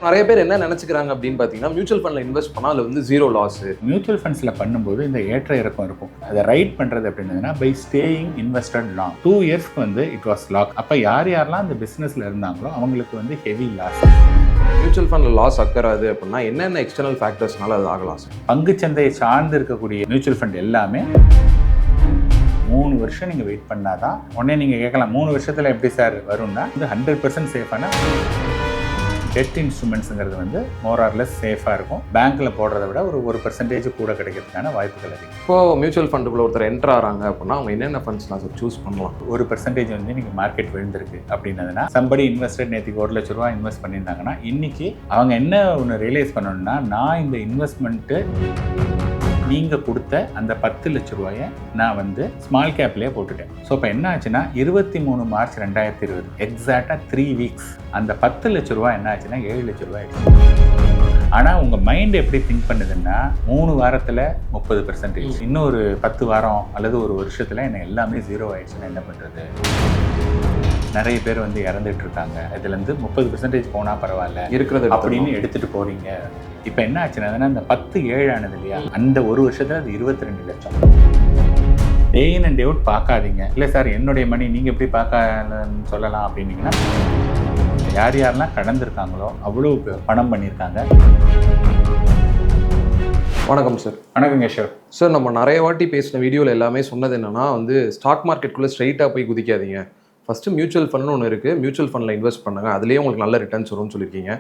நிறைய பேர் என்ன நினைச்சுக்கிறாங்க அப்படின்னு பார்த்தீங்கன்னா, மியூச்சுவல் ஃபண்ட்ல இன்வெஸ்ட் பண்ணா அதுல வந்து ஜீரோ லாஸ். மியூச்சுவல் ஃபண்ட்ஸில் பண்ணும்போது இந்த ஏற்ற இறக்கம் இருக்கும். அதை ரைட் பண்ணுறது அப்படின்னா பை ஸ்டேயிங் இன்வெஸ்டட் லாங் 2 இயர்ஸ்க்கு வந்து இட் வாஸ் லாக். அப்போ யாரெல்லாம் அந்த பிஸ்னஸில் இருந்தாங்களோ அவங்களுக்கு வந்து ஹெவி லாஸ். மியூச்சுவல் ஃபண்ட்ல லாஸ் அக்கறாது அப்படின்னா என்னென்ன எக்ஸ்டர்னல் ஃபேக்டர்ஸ்னால அது ஆகலாம் சார்? பங்குச்சந்தையை சார்ந்து இருக்கக்கூடிய மியூச்சுவல் ஃபண்ட் எல்லாமே 3 வருஷம் நீங்கள் வெயிட் பண்ணாதான். உடனே நீங்கள் கேட்கலாம் 3 வருஷத்தில் எப்படி சார் வரும்னா வந்து 100% சேஃபான டெட் இன்ஸ்ட்ருமெண்ட்ஸுங்கிறது வந்து மோர் ஆர் லெஸ் சேஃபாக இருக்கும். பேங்க்கில் போடுறத விட ஒரு 1% கூட கிடைக்கிறதுக்கான வாய்ப்புகள் அதிகம். இப்போ மியூச்சுவல் ஃபண்டுக்குள்ள ஒருத்தர் என்டர் ஆகிறாங்க அப்படின்னா அவங்க என்னென்ன ஃபண்ட்ஸ்லாம் சார் சூஸ் பண்ணலாம்? 1% வந்து நீங்கள் மார்க்கெட் விழுந்திருக்கு அப்படின்னதுன்னா, சம்படி இன்வெஸ்டட் நேற்றுக்கு 1 லட்ச ரூபா இன்வெஸ்ட் பண்ணியிருந்தாங்கன்னா இன்னைக்கு அவங்க என்ன ஒன்று ரியலைஸ் பண்ணணும்னா, நான் இந்த இன்வெஸ்ட்மெண்ட்டு நீங்கள் கொடுத்த அந்த 10 லட்ச ரூபாயை நான் வந்து ஸ்மால் கேப்லேயே போட்டுட்டேன். ஸோ இப்போ என்ன ஆச்சுன்னா 23 மார்ச் 2020 எக்ஸாக்டாக 3 வீக்ஸ் அந்த 10 லட்ச ரூபா என்ன ஆச்சுன்னா 7 லட்ச ரூபா ஆயிடுச்சு. ஆனால் உங்கள் மைண்ட் எப்படி திங்க் பண்ணுதுன்னா 3 வாரத்தில் 30%, இன்னொரு 10 வாரம் அல்லது ஒரு வருஷத்தில் என்ன எல்லாமே ஜீரோ ஆயிடுச்சுன்னா என்ன பண்ணுறது? நிறைய பேர் வந்து இறந்துட்டு இருக்காங்க. இதுலேருந்து 30% போனால் பரவாயில்ல இருக்கிறது அப்படின்னு எடுத்துகிட்டு போகிறீங்க. இப்போ என்ன ஆச்சுன்னா அந்த 10/7 ஆனது இல்லையா, அந்த ஒரு வருஷத்தில் அது 22 லட்சம். டே இன் அண்ட் டே அவுட் பார்க்காதீங்க. இல்லை சார் என்னுடைய மணி நீங்கள் எப்படி பார்க்கலன்னு சொல்லலாம் அப்படின்னீங்கன்னா, யாரெல்லாம் கடந்திருக்காங்களோ அவ்வளோ பணம் பண்ணியிருக்காங்க. வணக்கம் சார். வணக்கம் கேஷவ் சார். நம்ம நிறைய வாட்டி பேசின வீடியோவில் எல்லாமே சொன்னது என்னன்னா வந்து ஸ்டாக் மார்க்கெட்டுக்குள்ளே ஸ்ட்ரைட்டாக போய் குதிக்காதீங்க. ஃபஸ்ட்டு மியூச்சுவல் ஃபண்ட்னு ஒன்று இருக்குது, மியூச்சுவல் ஃபண்டில் இன்வெஸ்ட் பண்ணுங்க, அதுலேயே உங்களுக்கு நல்ல ரிட்டர்ன்ஸ் வரும்னு சொல்லியிருக்கீங்க.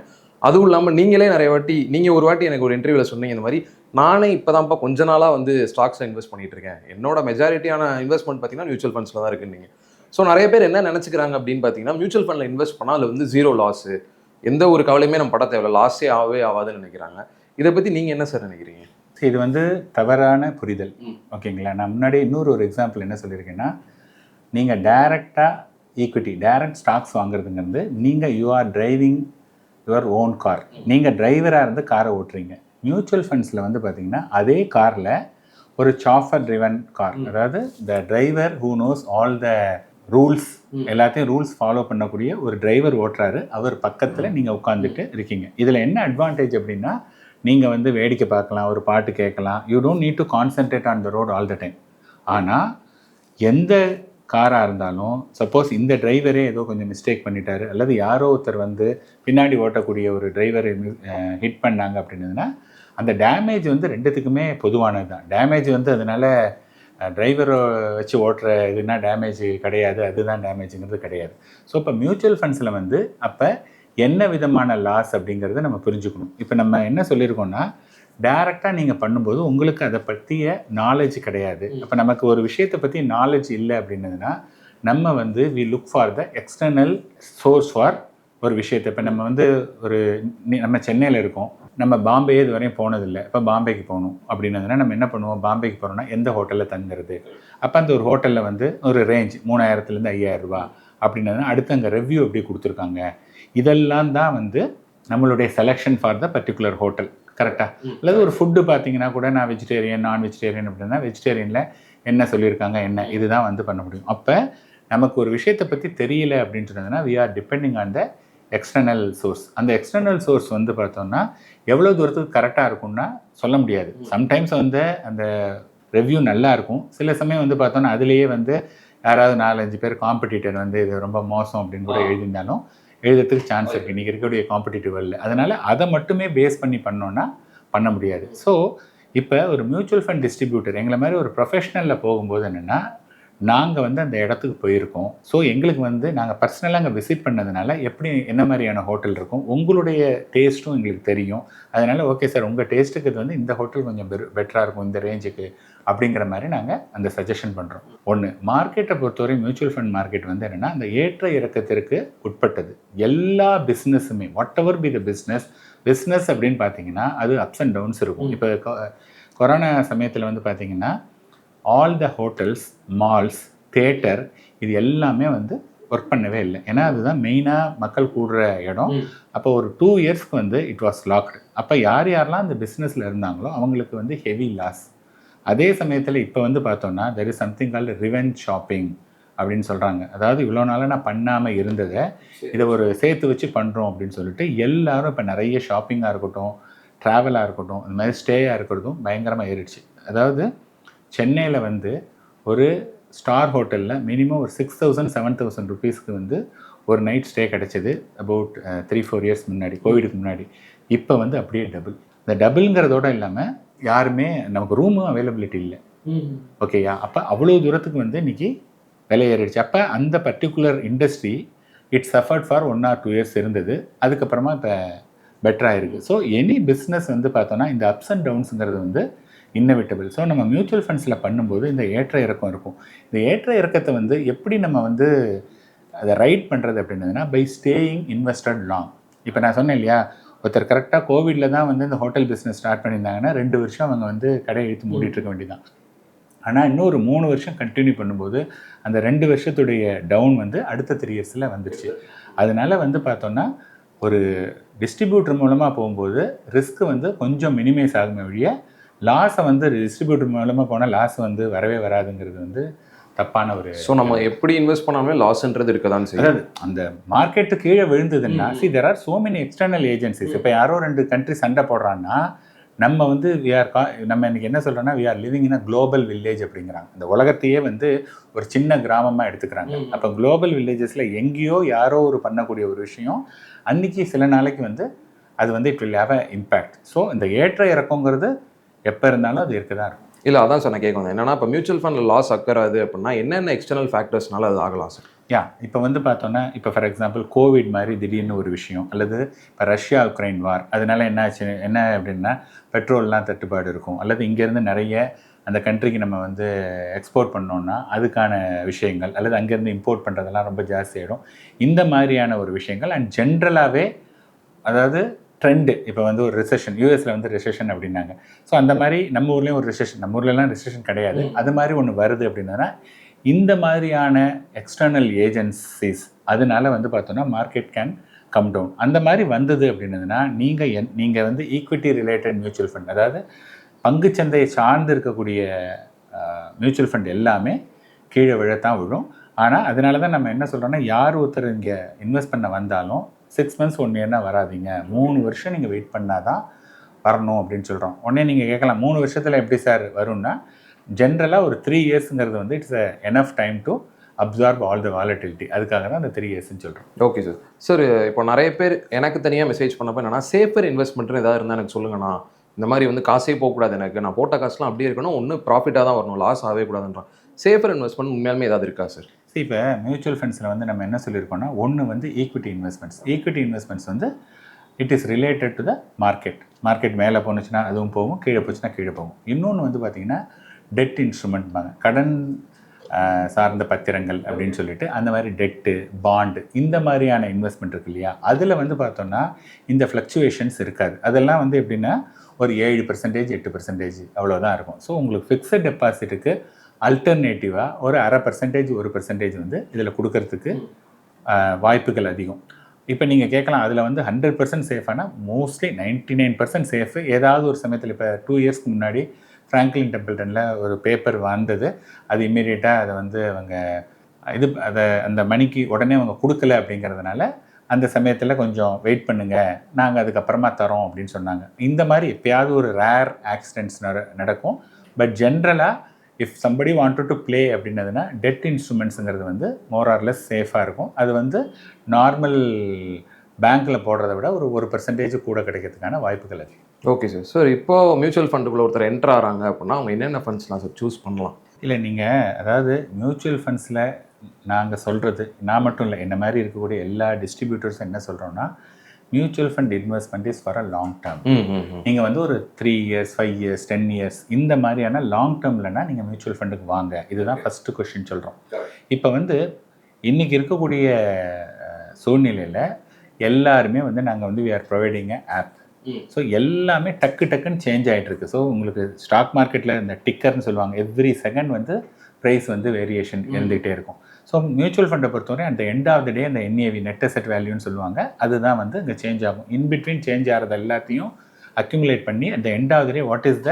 அதுவும் இல்லாமல் நீங்களே நிறைய வாட்டி ஒரு வாட்டி எனக்கு ஒரு இன்டர்வியூவில் சொன்னீங்க இந்த மாதிரி, நானே இப்போதான்ப்பா கொஞ்ச நாளாக வந்து ஸ்டாக்ஸில் இன்வெஸ்ட் பண்ணிட்டு இருக்கேன், என்னோட மெஜாரிட்டியான இன்வெஸ்ட்மெண்ட் பார்த்தீங்கன்னா மியூச்சுவல் ஃபண்ட்ஸில் தான் இருக்குன்னு. ஸோ நிறைய பேர் என்ன நினச்சிக்கிறாங்க அப்படின்னு பார்த்தீங்கன்னா, மியூச்சுவல் ஃபண்டில் இன்வெஸ்ட் பண்ணால் அதில் வந்து ஜீரோ லாஸ், எந்த ஒரு கவலையுமே நம்ம பட தேவையில்ல, லாஸே ஆகாதுன்னு நினைக்கிறாங்க. இதை பற்றி நீங்கள் என்ன சார் நினைக்கிறீங்க? இது வந்து தவறான புரிதல். ஓகேங்களா, நான் முன்னாடி இன்னொரு ஒரு எக்ஸாம்பிள் என்ன சொல்லியிருக்கேன்னா, நீங்கள் டைரெக்டாக ஈக்விட்டி டைரக்ட் ஸ்டாக்ஸ் வாங்குறதுங்கிறது நீங்கள் you are driving your own car. நீங்கள் டிரைவராக இருந்து காரை ஓட்டுறீங்க. மியூச்சுவல் ஃபண்ட்ஸில் வந்து பார்த்தீங்கன்னா அதே காரில் ஒரு சாஃபர் ட்ரிவன் கார், அதாவது the driver who knows all the rules, எல்லாத்தையும் ரூல்ஸ் ஃபாலோ பண்ணக்கூடிய ஒரு டிரைவர் ஓட்டுறாரு, அவர் பக்கத்தில் நீங்கள் உட்காந்துட்டு இருக்கீங்க. இதில் என்ன அட்வான்டேஜ் அப்படின்னா, நீங்கள் வந்து வேடிக்கை பார்க்கலாம், ஒரு பாட்டு கேட்கலாம். You don't need to concentrate on the road all the time. ஆனால் எந்த காராக இருந்தாலும் சப்போஸ் இந்த டிரைவரே ஏதோ கொஞ்சம் மிஸ்டேக் பண்ணிட்டாரு, அல்லது யாரோ ஒருத்தர் வந்து பின்னாடி ஓட்டக்கூடிய ஒரு டிரைவரை ஹிட் பண்ணாங்க அப்படின்னதுன்னா, அந்த டேமேஜ் வந்து ரெண்டுத்துக்குமே பொதுவானது தான். டேமேஜ் வந்து அதனால் டிரைவரை வச்சு ஓட்டுற இதுனா டேமேஜ் கிடையாது, அதுதான் டேமேஜுங்கிறது கிடையாது. ஸோ இப்போ மியூச்சுவல் ஃபண்ட்ஸில் வந்து அப்போ என்ன விதமான லாஸ் அப்படிங்கிறத நம்ம புரிஞ்சுக்கணும். இப்போ நம்ம என்ன சொல்லியிருக்கோம்னா, டைரெக்டாக நீங்கள் பண்ணும்போது உங்களுக்கு அதை பற்றிய நாலேஜ் கிடையாது. அப்போ நமக்கு ஒரு விஷயத்தை பற்றி நாலேஜ் இல்லை அப்படின்னதுன்னா, நம்ம வந்து we look for the external source for ஒரு விஷயத்தை. இப்போ நம்ம வந்து நம்ம சென்னையில் இருக்கோம், நம்ம பாம்பே இது வரையும் போனதில்லை, இப்போ பாம்பேக்கு போகணும் அப்படின்னதுன்னா நம்ம என்ன பண்ணுவோம்? பாம்பேக்கு போகிறோம்னா எந்த ஹோட்டலில் தங்குறது? அப்போ அந்த ஒரு ஹோட்டலில் வந்து ஒரு ரேஞ்ச் 3000 5000 ரூபா அப்படின்னதுன்னா அடுத்து அங்கே ரெவ்யூ எப்படி கொடுத்துருக்காங்க, இதெல்லாம் தான் வந்து நம்மளுடைய selection for the particular hotel. கரெக்டாக? அல்லது ஒரு ஃபுட்டு பார்த்தீங்கன்னா கூட நான் வெஜிடேரியன் நான் வெஜிடேரியன் அப்படின்னா வெஜிடேரியனில் என்ன சொல்லியிருக்காங்க, என்ன இதுதான் வந்து பண்ண முடியும். அப்போ நமக்கு ஒரு விஷயத்தை பற்றி தெரியல அப்படின்னு சொன்னதுன்னா we are depending on the external source. அந்த எக்ஸ்டர்னல் சோர்ஸ் வந்து பார்த்தோம்னா எவ்வளோ தூரத்துக்கு கரெக்டாக இருக்கும்னா சொல்ல முடியாது. சம்டைம்ஸ் வந்து அந்த ரெவ்யூ நல்லா இருக்கும், சில சமயம் வந்து பார்த்தோன்னா அதுலேயே வந்து யாராவது 4-5 பேர் காம்படிட்டர் வந்து இது ரொம்ப மோசம் அப்படின்னு கூட எழுதியிருந்தாலும் எழுதுறதுக்கு சான்ஸ் இருக்குது இன்றைக்கி இருக்கக்கூடிய காம்படிட்டிவ் வேர்ல்டில். அதனால் அதை மட்டுமே பேஸ் பண்ணி பண்ணோன்னா பண்ண முடியாது. ஸோ இப்போ ஒரு மியூச்சுவல் ஃபண்ட் டிஸ்ட்ரிபியூட்டர் எங்களை மாதிரி ஒரு ப்ரொஃபஷனலில் போகும்போது என்னென்னா, நாங்கள் வந்து அந்த இடத்துக்கு போயிருக்கோம். ஸோ எங்களுக்கு வந்து நாங்கள் பர்சனலாக அங்கே விசிட் பண்ணதுனால எப்படி என்ன மாதிரியான ஹோட்டல் இருக்கும், உங்களுடைய டேஸ்ட்டும் எங்களுக்கு தெரியும். அதனால் ஓகே சார் உங்கள் டேஸ்ட்டுக்கு இது வந்து இந்த ஹோட்டல் கொஞ்சம் பெட்டராக இருக்கும் இந்த ரேஞ்சுக்கு அப்படிங்கிற மாதிரி நாங்கள் அந்த சஜஷன் பண்ணுறோம். ஒன்று, மார்க்கெட்டை பொறுத்தவரை மியூச்சுவல் ஃபண்ட் மார்க்கெட் வந்து என்னென்னா அந்த ஏற்ற இறக்கத்திற்கு உட்பட்டது. எல்லா பிஸ்னஸுமே whatever be the business அப்படின்னு பார்த்தீங்கன்னா அது அப்ஸ் அண்ட் டவுன்ஸ் இருக்கும். இப்போ கொரோனா சமயத்தில் வந்து பார்த்தீங்கன்னா all the hotels, malls, theatre இது எல்லாமே வந்து ஒர்க் பண்ணவே இல்லை. ஏன்னா அதுதான் மெயினாக மக்கள் கூடுற இடம். அப்போ ஒரு 2 இயர்ஸ்க்கு வந்து இட் வாஸ் லாக்டு. அப்போ யாரெல்லாம் அந்த பிஸ்னஸில் இருந்தாங்களோ அவங்களுக்கு வந்து ஹெவி லாஸ். அதே சமயத்தில் இப்போ வந்து பார்த்தோன்னா there is something called revenge shopping அப்படின்னு சொல்கிறாங்க. அதாவது இவ்வளோ நாளாக நான் பண்ணாமல் இருந்ததை இதை ஒரு சேர்த்து வச்சு பண்ணுறோம் அப்படின்னு சொல்லிட்டு எல்லாரும் இப்போ நிறைய ஷாப்பிங்காக இருக்கட்டும், ட்ராவலாக இருக்கட்டும், இந்த மாதிரி ஸ்டேயாக இருக்கட்டும் பயங்கரமாக ஏறிடுச்சு. அதாவது சென்னையில் வந்து ஒரு ஸ்டார் ஹோட்டலில் மினிமம் ஒரு 6,000 7,000 ருபீஸ்க்கு வந்து ஒரு நைட் ஸ்டே கிடச்சிது அபவுட் 3-4 இயர்ஸ் முன்னாடி, கோவிடுக்கு முன்னாடி. இப்போ வந்து அப்படியே டபுள். இந்த டபுள்ங்கிறதோட இல்லாமல் யாருமே நமக்கு ரூமும் அவைலபிலிட்டி இல்லை. ஓகேயா? அப்போ அவ்வளோ தூரத்துக்கு வந்து இன்றைக்கி விலை ஏறிடுச்சு. அப்போ அந்த particular industry it's suffered for 1 or 2 years இருந்தது. அதுக்கப்புறமா இப்போ பெட்டராக இருக்குது. ஸோ எனி பிஸ்னஸ் வந்து பார்த்தோன்னா இந்த அப்ஸ் அண்ட் டவுன்ஸுங்கிறது வந்து இன்னவிட்டபிள். ஸோ நம்ம மியூச்சுவல் ஃபண்ட்ஸில் பண்ணும்போது இந்த ஏற்ற இறக்கம் இருக்கும். இந்த ஏற்ற இறக்கத்தை வந்து எப்படி நம்ம வந்து அதை ரைட் பண்ணுறது அப்படின்னதுன்னா பை ஸ்டேயிங் இன்வெஸ்டட் லாங். இப்போ நான் சொன்னேன் இல்லையா, ஒருத்தர் கரெக்டாக கோவிடில் தான் வந்து இந்த ஹோட்டல் பிஸ்னஸ் ஸ்டார்ட் பண்ணியிருந்தாங்கன்னா 2 வருஷம் அவங்க வந்து கடையை இழுத்து மூடிட்டு இருக்க வேண்டியதான். ஆனால் இன்னொரு 3 வருஷம் கண்டினியூ பண்ணும்போது அந்த 2 வருஷத்துடைய டவுன் வந்து அடுத்த 3 இயர்ஸில் வந்துடுச்சு. அதனால வந்து பார்த்தோன்னா ஒரு டிஸ்ட்ரிபியூட்டர் மூலமாக போகும்போது ரிஸ்க்கு வந்து கொஞ்சம் மினிமைஸ் ஆகுமே வழிய லாஸை வந்து டிஸ்ட்ரிபியூட்டர் மூலமாக போனால் லாஸ் வந்து வரவே வராதுங்கிறது வந்து தப்பான ஒரு. ஸோ நம்ம எப்படி இன்வெஸ்ட் பண்ணாலுமே லாஸ்ன்றது இருக்க தான் செய்யும். அதாவது அந்த மார்க்கெட்டு கீழே விழுந்ததுன்னா there are so many external agencies. இப்போ யாரோ 2 கண்ட்ரி சண்டை போடுறான்னா நம்ம வந்து நம்ம இன்னைக்கு என்ன சொல்கிறோன்னா we are living in a global village அப்படிங்கிறாங்க. இந்த உலகத்தையே வந்து ஒரு சின்ன கிராமமாக எடுத்துக்கிறாங்க. அப்போ குளோபல் வில்லேஜஸில் எங்கேயோ யாரோ ஒரு பண்ணக்கூடிய ஒரு விஷயம் அன்றைக்கி சில நாளைக்கு வந்து அது வந்து it will have a impact. So இந்த ஏற்ற இறக்கங்கிறது எப்போ இருந்தாலும் அது இருக்க தான் இருக்கும். இல்லை, அதான் சார் நான் கேட்க வந்தேன். என்னன்னா இப்போ மியூச்சுவல் ஃபண்டில் லாஸ் அக்கறாது அப்படின்னா என்னென்ன எக்ஸ்டர்னல் ஃபேக்டர்ஸ்னால அது ஆகலாம் சார்? இப்போ வந்து பார்த்தோன்னா இப்போ ஃபார் எக்ஸாம்பிள் கோவிட் மாதிரி திடீர்னு ஒரு விஷயம், அல்லது இப்போ ரஷ்யா உக்ரைன் வார், அதனால என்ன ஆச்சு, என்ன அப்படின்னா பெட்ரோல்லாம் தட்டுப்பாடு இருக்கும், அல்லது இங்கேருந்து நிறைய அந்த கண்ட்ரிக்கு நம்ம வந்து எக்ஸ்போர்ட் பண்ணோன்னா அதுக்கான விஷயங்கள், அல்லது அங்கேருந்து இம்போர்ட் பண்ணுறதெல்லாம் ரொம்ப ஜாஸ்தியாகிடும். இந்த மாதிரியான ஒரு விஷயங்கள் அண்ட் ஜென்ரலாகவே அதாவது ட்ரெண்டு. இப்போ வந்து ஒரு ரிசெஷன், யூஎஸில் வந்து ரிசெஷன் அப்படின்னாங்க. ஸோ அந்த மாதிரி நம்ம ஊர்லேயும் ஒரு ரிசெஷன், நம்ம ஊர்லலாம் ரிசெஷன் கிடையாது, அது மாதிரி ஒன்று வருது அப்படின்னா இந்த மாதிரியான எக்ஸ்டர்னல் ஏஜென்சிஸ் அதனால வந்து பார்த்தோன்னா மார்க்கெட் கேன் கம் டவுன். அந்த மாதிரி வந்தது அப்படின்னதுன்னா நீங்கள் வந்து ஈக்விட்டி ரிலேட்டட் மியூச்சுவல் ஃபண்ட், அதாவது பங்குச்சந்தையை சார்ந்து இருக்கக்கூடிய மியூச்சுவல் ஃபண்ட் எல்லாமே கீழே விழத்தான் விழும். ஆனால் அதனால தான் நம்ம என்ன சொல்கிறோன்னா யார் ஒருத்தர் இங்கே இன்வெஸ்ட் பண்ண வந்தாலும் 6 months 1 yearனா வராதிங்க, 3 வருஷம் நீங்கள் வெயிட் பண்ணால் தான் வரணும் அப்படின்னு சொல்கிறோம். உடனே நீங்கள் கேட்கலாம் 3 வருஷத்தில் எப்படி சார் வரும்னா, ஜென்ரலாக ஒரு 3 இயர்ஸுங்கிறது வந்து it's enough time to absorb all the volatility. அதுக்காக தான் அந்த 3 இயர்ஸ்ன்னு சொல்கிறோம். Okay sir. சார் இப்போ நிறைய பேர் எனக்கு தனியாக மெசேஜ் பண்ணப்போ என்னன்னா சேஃபர் இன்வெஸ்ட்மெண்ட்னு ஏதாவது இருந்தால் எனக்கு சொல்லுங்கண்ணா, இந்த மாதிரி வந்து காசே போகக்கூடாது, எனக்கு நான் போட்ட காசுலாம் அப்படியே இருக்கணும், ஒன்று ப்ராஃபிட்டாக தான் வரணும், லாஸ் ஆகவே கூடாதுன்றான். சேஃபர் இன்வெஸ்ட்மெண்ட் உண்மையாலுமே ஏதாவது இருக்கா சார்? இப்போ மியூச்சுவல் ஃபண்ட்ஸில் வந்து நம்ம என்ன சொல்லியிருக்கோம்னா, ஒன்று வந்து ஈக்விட்டி இன்வெஸ்ட்மெண்ட்ஸ். ஈக்விட்டி இன்வெஸ்ட்மெண்ட்ஸ் வந்து it is related to the market மேலே போணுச்சுன்னா அதுவும் போகும், கீழே போச்சுன்னா கீழே போகும். இன்னொன்று வந்து பார்த்திங்கன்னா டெட் இன்ஸ்ட்ருமெண்ட்பாங்க, கடன் சார்ந்த பத்திரங்கள் அப்படின்னு சொல்லிட்டு, அந்த மாதிரி டெட்டு, பாண்டு, இந்த மாதிரியான இன்வெஸ்ட்மெண்ட் இருக்கு இல்லையா, அதில் வந்து பார்த்தோன்னா இந்த ஃப்ளக்சுவேஷன்ஸ் இருக்காது. அதெல்லாம் வந்து எப்படின்னா ஒரு 7% 8% அவ்வளோதான் இருக்கும். ஸோ உங்களுக்கு ஃபிக்ஸட் டெபாசிட்டுக்கு அல்டர்னேட்டிவாக ஒரு 0.5% 1% வந்து இதில் கொடுக்கறதுக்கு வாய்ப்புகள் அதிகம். இப்போ நீங்கள் கேட்கலாம் அதில் வந்து 100% சேஃபானா, மோஸ்ட்லி 99% சேஃபு. ஏதாவது ஒரு சமயத்தில் இப்போ 2 இயர்ஸ்க்கு முன்னாடி ஃப்ராங்க்லின் டெம்பிள்டனில் ஒரு பேப்பர் வந்தது, அது இம்மீடியட்டாக அதை வந்து அவங்க அந்த மணிக்கு உடனே அவங்க கொடுக்கல அப்படிங்கிறதுனால அந்த சமயத்தில் கொஞ்சம் வெயிட் பண்ணுங்கள், நாங்கள் அதுக்கப்புறமா தரோம் அப்படின்னு சொன்னாங்க. இந்த மாதிரி எப்பயாவது ஒரு ரேர் ஆக்சிடென்ட்ஸ் நடக்கும். பட் ஜென்ரலாக if somebody wanted to play அப்படின்னதுன்னா டெட் இன்ஸ்ட்ருமெண்ட்ஸுங்கிறது வந்து மோர் ஆர் லெஸ் சேஃபாக இருக்கும். அது வந்து நார்மல் பேங்க்கில் போடுறத விட ஒரு 1% கூட கிடைக்கிறதுக்கான வாய்ப்புகள் அதிகம். Okay sir. சார் இப்போ மியூச்சுவல் ஃபண்டுக்குள்ளே ஒருத்தர் என்ட்ரு ஆகிறாங்க அப்படின்னா அவங்க என்னென்ன ஃபண்ட்ஸ்லாம் சார் சூஸ் பண்ணலாம்? இல்லை, நீங்கள் அதாவது மியூச்சுவல் ஃபண்ட்ஸில் நாங்கள் சொல்கிறது, நான் மட்டும் இல்லை, என்ன மாதிரி இருக்கக்கூடிய எல்லா டிஸ்ட்ரிபியூட்டர்ஸும் என்ன சொல்கிறோன்னா, mutual fund investment is for a long term. நீங்கள் வந்து ஒரு 3 years 5 years 10 years இந்த மாதிரியான லாங் டேர்ம்லனா நீங்கள் மியூச்சுவல் ஃபண்டுக்கு வாங்க. இதுதான் ஃபஸ்ட்டு கொஸ்டின் சொல்கிறோம். இப்போ வந்து இன்றைக்கி இருக்கக்கூடிய சூழ்நிலையில் எல்லாருமே வந்து நாங்கள் வந்து we are providing a app. So எல்லாமே டக்குன்னு சேஞ்ச் ஆகிட்டுருக்கு. ஸோ உங்களுக்கு ஸ்டாக் மார்க்கெட்டில் இந்த டிக்கர்னு சொல்லுவாங்க, எவ்ரி செகண்ட் வந்து ப்ரைஸ் வந்து வேரியேஷன் இருந்துகிட்டே இருக்கும். ஸோ மியூச்சுவல் ஃபண்டை பொறுத்தவரை அந்த எண்ட் ஆஃப் த டே அந்த NAV நெட் அசெட் வேல்யூன்னு சொல்லுவாங்க, அதுதான் வந்து இங்கே சேஞ்ச் ஆகும். இன்பிட்வீன் சேஞ்ச் ஆகிறது எல்லாத்தையும் அக்யூமுலேட் பண்ணி அந்த end of the day what is the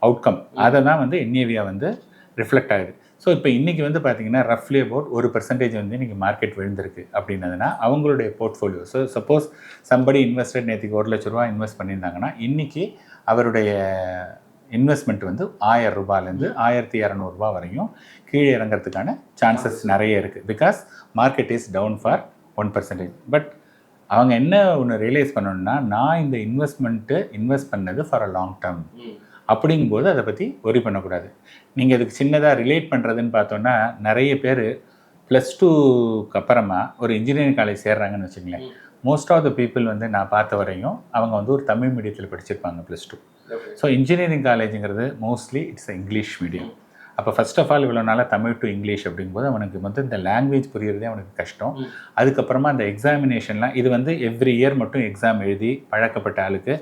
outcome, அதை தான் வந்து NAV வந்து ரிஃப்ளெக்ட் ஆகுது. ஸோ இப்போ இன்றைக்கி வந்து பார்த்தீங்கன்னா ரஃப்லி அபவுட் 1% வந்து இன்றைக்கி மார்க்கெட் விழுந்திருக்கு அப்படின்னதுன்னா அவங்களுடைய portfolio. So suppose somebody invested நேற்றுக்கு ₹1,00,000 இன்வெஸ்ட் பண்ணியிருந்தாங்கன்னா இன்றைக்கி அவருடைய இன்வெஸ்ட்மெண்ட் வந்து ₹1000 ₹1,200 வரையும் கீழே இறங்கிறதுக்கான சான்சஸ் நிறைய இருக்குது. Because market is down for 1%. But அவங்க என்ன ஒன்று ரியலைஸ் பண்ணணும்னா, நான் இந்த இன்வெஸ்ட் பண்ணது ஃபார் அ லாங் டேர்ம் அப்படிங்கும்போது அதை பற்றி ஒரி பண்ணக்கூடாது. நீங்கள் அதுக்கு சின்னதாக ரிலேட் பண்ணுறதுன்னு பார்த்தோன்னா, நிறைய பேர் +2க்கு அப்புறமா ஒரு இன்ஜினியரிங் காலேஜ் சேர்றாங்கன்னு வச்சுங்களேன். மோஸ்ட் ஆஃப் த பீப்புள் வந்து நான் பார்த்த வரையும் அவங்க வந்து ஒரு தமிழ் மீடியத்தில் படிச்சிருப்பாங்க +2. ஸோ இன்ஜினியரிங் காலேஜுங்கிறது மோஸ்ட்லி இட்ஸ் இங்கிலீஷ் மீடியம். அப்போ ஃபர்ஸ்ட் ஆஃப் ஆல் இவ்வளோ நாளாக தமிழ் டு இங்கிலீஷ் அப்படிங்கும்போது அவனுக்கு வந்து இந்த லாங்குவேஜ் புரியுறதே அவனுக்கு கஷ்டம். அதுக்கப்புறமா அந்த எக்ஸாமினேஷன்லாம் இது வந்து எவ்ரி இயர் மட்டும் எக்ஸாம் எழுதி பழக்கப்பட்ட ஆளுக்கு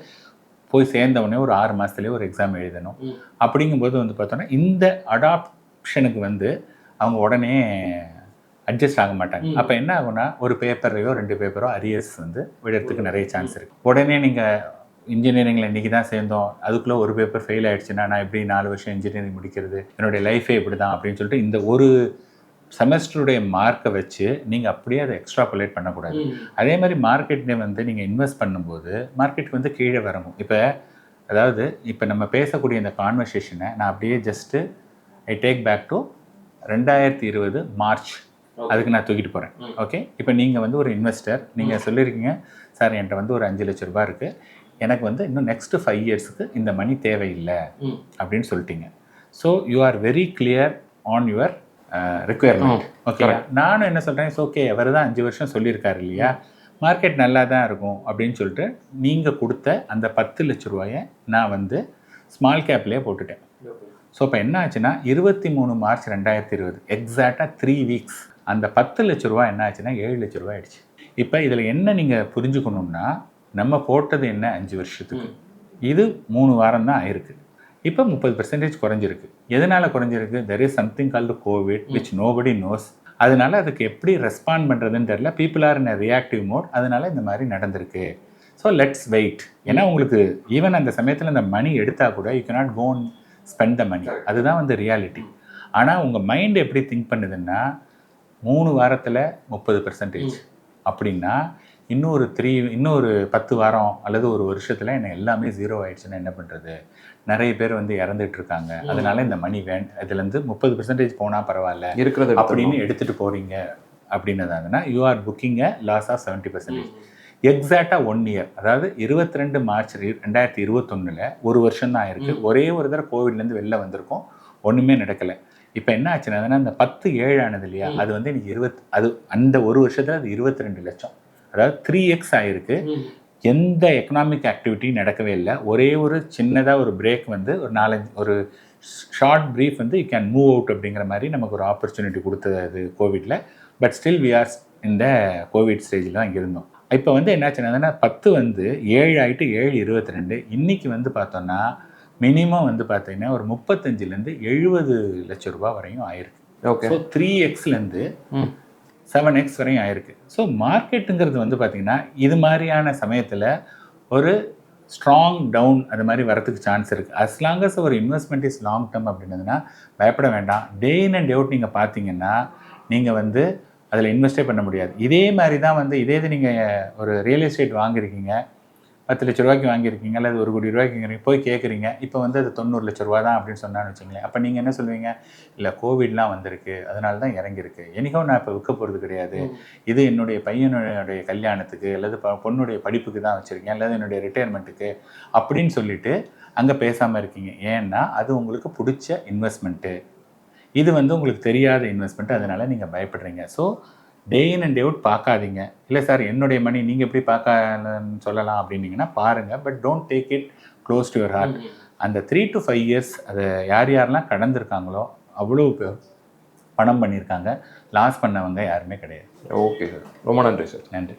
போய் சேர்ந்தவொடனே ஒரு 6 மாதத்துலேயே ஒரு எக்ஸாம் எழுதணும். அப்படிங்கும்போது வந்து பார்த்தோன்னா இந்த அடாப்ஷனுக்கு வந்து அவங்க உடனே அட்ஜஸ்ட் ஆக மாட்டாங்க. அப்போ என்ன ஆகும்னா, ஒரு பேப்பரையோ 2 பேப்பரோ அரியர்ஸ் வந்து விடுறதுக்கு நிறைய சான்ஸ் இருக்குது. உடனே நீங்கள் இன்ஜினியரிங்கில் இன்றைக்கி தான் சேர்ந்தோம், அதுக்குள்ளே ஒரு பேப்பர் ஃபெயில் ஆகிடுச்சுன்னா நான் எப்படி 4 வருஷம் இன்ஜினியரிங் முடிக்கிறது, என்னுடைய லைஃபே இப்படி தான் அப்படின்னு சொல்லிட்டு இந்த ஒரு செமஸ்டருடைய மார்க்கை வச்சு நீங்கள் அப்படியே அதை எக்ஸ்ட்ராபுலேட் பண்ணக்கூடாது. அதே மாதிரி மார்க்கெட்லேயே வந்து நீங்கள் இன்வெஸ்ட் பண்ணும்போது மார்க்கெட் வந்து கீழே வரணும். இப்போ நம்ம பேசக்கூடிய இந்த கான்வர்சேஷனை நான் அப்படியே just I take back to 2020 March, அதுக்கு நான் தூக்கிட்டு போகிறேன். ஓகே, இப்போ நீங்கள் வந்து ஒரு இன்வெஸ்டர், நீங்கள் சொல்லியிருக்கீங்க சார் என்கிட்ட வந்து ஒரு ₹5,00,000 இருக்குது, எனக்கு வந்து இன்னும் நெக்ஸ்ட்டு 5 இயர்ஸுக்கு இந்த மணி தேவையில்லை அப்படின்னு சொல்லிட்டீங்க. So you are very clear on your requirement. Okay, நானும் என்ன சொல்கிறேன், இட்ஸ் ஓகே, அவர் தான் 5 வருஷம் சொல்லியிருக்காரு இல்லையா, மார்க்கெட் நல்லா தான் இருக்கும் அப்படின்னு சொல்லிட்டு நீங்கள் கொடுத்த அந்த ₹10,00,000 நான் வந்து ஸ்மால் கேப்லேயே போட்டுட்டேன். ஸோ இப்போ என்ன ஆச்சுன்னா 23 மார்ச் 2020 எக்ஸாக்டாக 3 வீக்ஸ் அந்த ₹10,00,000 என்ன ஆச்சுன்னா ₹7,00,000 ஆயிடுச்சு. இப்போ இதில் என்ன நீங்கள் புரிஞ்சுக்கணும்னா, நம்ம போட்டது என்ன 5 வருஷத்துக்கு, இது 3 வாரம் தான் ஆயிருக்கு. இப்போ 30% குறைஞ்சிருக்கு. எதனால் குறைஞ்சிருக்கு? There is something called COVID which nobody knows. அதனால அதுக்கு எப்படி ரெஸ்பாண்ட் பண்ணுறதுன்னு தெரியல. People are in a reactive mode. அதனால இந்த மாதிரி நடந்திருக்கு. So let's wait. ஏன்னா உங்களுக்கு ஈவன் அந்த சமயத்தில் அந்த மணி எடுத்தால் கூட you cannot go and spend the money. அதுதான் வந்து ரியாலிட்டி. ஆனால் உங்கள் மைண்ட் எப்படி திங்க் பண்ணுதுன்னா, 3 வாரத்தில் 30% அப்படின்னா இன்னொரு 10 வாரம் அல்லது ஒரு வருஷத்தில் என்ன எல்லாமே 0 ஆயிடுச்சுன்னா என்ன பண்ணுறது? நிறைய பேர் வந்து இறந்துட்டு இருக்காங்க. அதனால இந்த மணி இதுலேருந்து 30% போனால் பரவாயில்ல இருக்கிறது அப்படின்னு எடுத்துகிட்டு போகிறீங்க அப்படின்னதாங்கன்னா you are booking a loss of 70%. எக்ஸாக்டாக 1 இயர், அதாவது 22 மார்ச் 2021 ஒரு வருஷம் தான் ஆயிருக்கு. ஒரே ஒரு தடவை கோவிட்லேருந்து வெளில வந்திருக்கோம், ஒன்றுமே நடக்கலை. இப்போ என்ன ஆச்சுன்னா அந்த 10/7 ஆனது இல்லையா, அது வந்து இன்னைக்கு அந்த ஒரு வருஷத்தில் அது 22 லட்சம், அதாவது 3x ஆயிருக்கு. எந்த எக்கனாமிக் ஆக்டிவிட்டி நடக்கவே இல்லை. ஒரே ஒரு சின்னதாக ஒரு பிரேக் வந்து ஒரு ஷார்ட் ப்ரீஃப் வந்து யூ கேன் மூவ் அவுட் அப்படிங்கிற மாதிரி நமக்கு ஒரு ஆப்பர்ச்சுனிட்டி கொடுத்தது அது கோவிடில். பட் ஸ்டில் வி ஆர் இந்த கோவிட் ஸ்டேஜில் தான் இங்கே இருந்தோம். இப்போ வந்து என்னாச்சுன்னா 10 வந்து 7 ஆகிட்டு 7/22 இன்றைக்கி வந்து பார்த்தோன்னா மினிமம் வந்து பார்த்தீங்கன்னா ஒரு 35 70 லட்சம் ரூபாய் வரையும் ஆயிருக்கு. ஓகே, ஸோ 3xலேருந்து 7x வரையும் ஆயிருக்கு. ஸோ மார்க்கெட்டுங்கிறது வந்து பார்த்திங்கன்னா இது மாதிரியான சமயத்தில் ஒரு ஸ்ட்ராங் டவுன் அது மாதிரி வரதுக்கு சான்ஸ் இருக்குது. அஸ் லாங் அஸ் ஒரு இன்வெஸ்ட்மெண்ட் இஸ் லாங் டேர்ம் அப்படின்னதுன்னா பயப்பட வேண்டாம். டே இன் அண்ட் டே அவுட் நீங்கள் பார்த்தீங்கன்னா நீங்கள் வந்து அதில் இன்வெஸ்டே பண்ண முடியாது. இதே மாதிரி தான் வந்து இது நீங்கள் ஒரு ரியல் எஸ்டேட் வாங்கியிருக்கீங்க, 10 லட்ச ரூபாய்க்கு வாங்கியிருக்கீங்க அல்லது 1 கோடி ரூபாய்க்கு போய் கேட்குறீங்க, இப்போ வந்து அது 90 லட்ச ரூபா தான் அப்படின்னு சொன்னான்னு வச்சுங்களேன். அப்போ நீங்கள் என்ன சொல்லுவீங்க? இல்லை, கோவிட்லாம் வந்திருக்கு அதனால தான் இறங்கியிருக்கு, எனக்கும் நான் இப்போ விற்க போகிறது கிடையாது, இது என்னுடைய பையனுடைய கல்யாணத்துக்கு அல்லது பொண்ணுடைய படிப்புக்கு தான் வச்சுருக்கேன் அல்லது என்னுடைய ரிட்டையர்மெண்ட்டுக்கு அப்படின்னு சொல்லிட்டு அங்கே பேசாமல் இருக்கீங்க. ஏன்னா அது உங்களுக்கு பிடிச்ச இன்வெஸ்ட்மெண்ட்டு, இது வந்து உங்களுக்கு தெரியாத இன்வெஸ்ட்மெண்ட்டு, அதனால் நீங்கள் பயப்படுறீங்க. So day in and day out பார்க்காதீங்க. இல்லை சார் என்னுடைய மணி நீங்கள் எப்படி பார்க்கலன்னு சொல்லலாம் அப்படின்னீங்கன்னா பாருங்கள். But don't take it close to your heart. அந்த 3 to 5 இயர்ஸ் அதை யாரெல்லாம் கடந்திருக்காங்களோ அவ்வளோ பணம் பண்ணியிருக்காங்க. லாஸ் பண்ணவங்க யாருமே கிடையாது. ஓகே சார், ரொம்ப நன்றி சார். நன்றி.